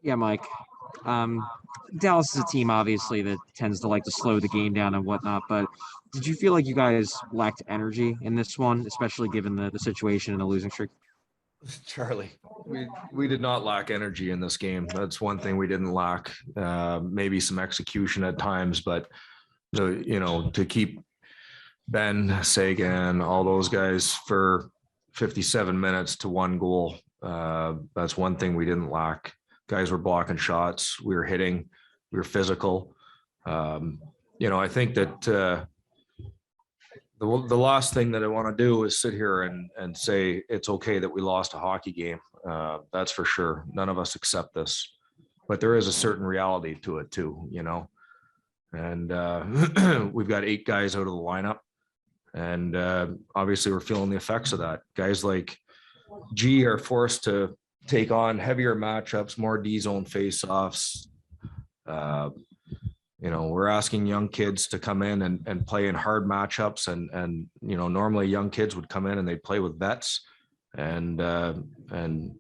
Yeah, Mike. Um, Dallas is a team, obviously, that tends to like to slow the game down and whatnot. But did you feel like you guys lacked energy in this one, especially given the situation and the losing streak? Charlie, we did not lack energy in this game. That's one thing we didn't lack. Maybe some execution at times, but to keep Ben Sagan, all those guys for 57 minutes to one goal. That's one thing we didn't lack. Guys were blocking shots. We were hitting. We were physical. I think that the last thing that I want to do is sit here and say it's okay that we lost a hockey game. That's for sure. None of us accept this, but there is a certain reality to it too, and we've got 8 guys out of the lineup. And obviously we're feeling the effects of that. Guys like G are forced to take on heavier matchups, more D-zone face-offs. We're asking young kids to come in and play in hard matchups. And normally young kids would come in and they'd play with vets. And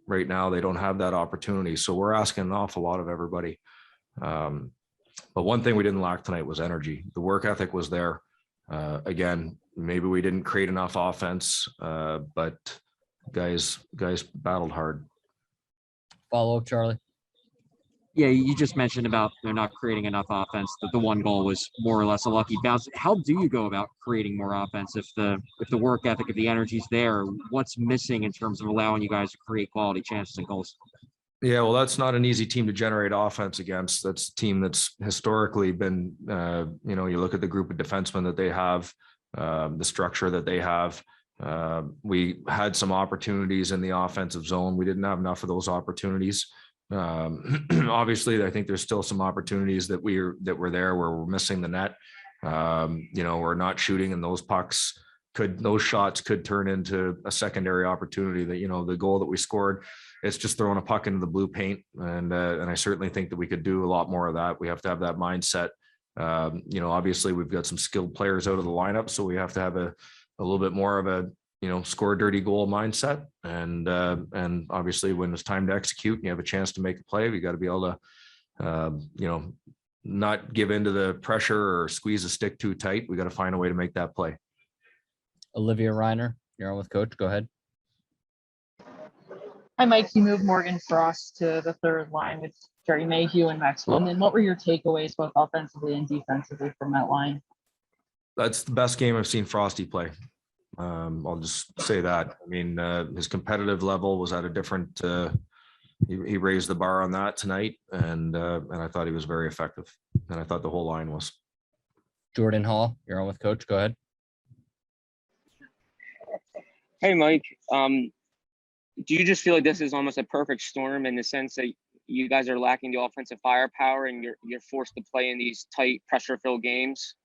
right now they don't have that opportunity. So we're asking an awful lot of everybody. But one thing we didn't lack tonight was energy. The work ethic was there. Again, maybe we didn't create enough offense, but guys battled hard. Follow up, Charlie. Yeah, you just mentioned about they're not creating enough offense. That the one goal was more or less a lucky bounce. How do you go about creating more offense if the work ethic, if the energy's there? What's missing in terms of allowing you guys to create quality chances and goals? Yeah, well, that's not an easy team to generate offense against. That's a team that's historically been, you look at the group of defensemen that they have, the structure that they have. We had some opportunities in the offensive zone. We didn't have enough of those opportunities. Obviously, I think there's still some opportunities that were there where we're missing the net. We're not shooting, and those pucks those shots could turn into a secondary opportunity. That the goal that we scored, it's just throwing a puck into the blue paint, and I certainly think that we could do a lot more of that. We have to have that mindset. Obviously we've got some skilled players out of the lineup, so we have to have a little bit more of a score a dirty goal mindset. And obviously when it's time to execute and you have a chance to make a play, we got to be able to not give into the pressure or squeeze the stick too tight. We got to find a way to make that play. Olivia Reiner, you're on with Coach. Go ahead. Hi, Mike. You moved Morgan Frost to the third line with Jerry Mayhew and Max Willman. What were your takeaways both offensively and defensively from that line? That's the best game I've seen Frosty play. I'll just say that. I mean, his competitive level was at a different. He raised the bar on that tonight, and I thought he was very effective. And I thought the whole line was. Jordan Hall, you're on with Coach. Go ahead. Hey, Mike. Do you just feel like this is almost a perfect storm in the sense that you guys are lacking the offensive firepower and you're forced to play in these tight, pressure-filled games?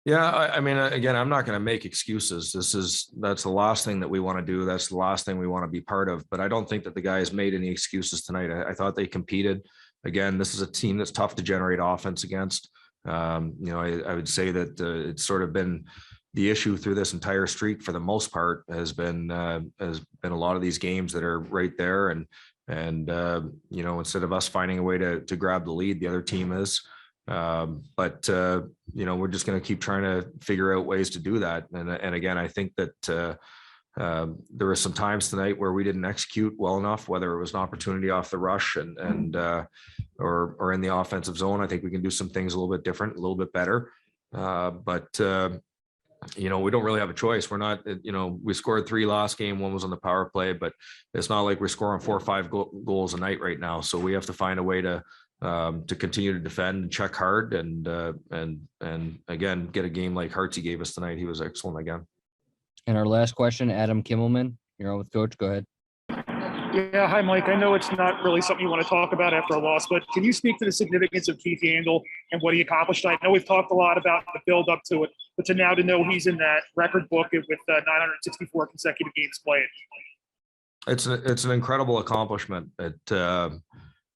Yeah, I mean, again, I'm not going to make excuses. That's the last thing that we want to do. That's the last thing we want to be part of. But I don't think that the guys made any excuses tonight. I thought they competed. Again, this is a team that's tough to generate offense against. I would say that it's sort of been the issue through this entire streak for the most part has been a lot of these games that are right there. And instead of us finding a way to grab the lead, the other team is. But we're just going to keep trying to figure out ways to do that. And again, I think that there were some times tonight where we didn't execute well enough, whether it was an opportunity off the rush or in the offensive zone. I think we can do some things a little bit different, a little bit better. But we don't really have a choice. We're not, we scored 3 last game. 1 was on the power play, but it's not like we're scoring 4 or 5 goals a night right now. So we have to find a way to continue to defend and check hard and again, get a game like Hartsey gave us tonight. He was excellent again. And our last question, Adam Kimmelman, you're on with Coach. Go ahead. Yeah, hi, Mike. I know it's not really something you want to talk about after a loss, but can you speak to the significance of Keith Yandle and what he accomplished? I know we've talked a lot about the build up to it, but to know he's in that record book with 964 consecutive games played. It's an incredible accomplishment. You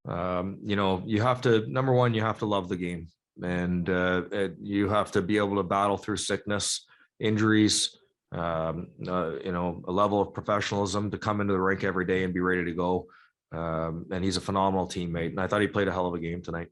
have to, number one, you have to love the game, and you have to be able to battle through sickness, injuries, a level of professionalism to come into the rink every day and be ready to go. And he's a phenomenal teammate. And I thought he played a hell of a game tonight.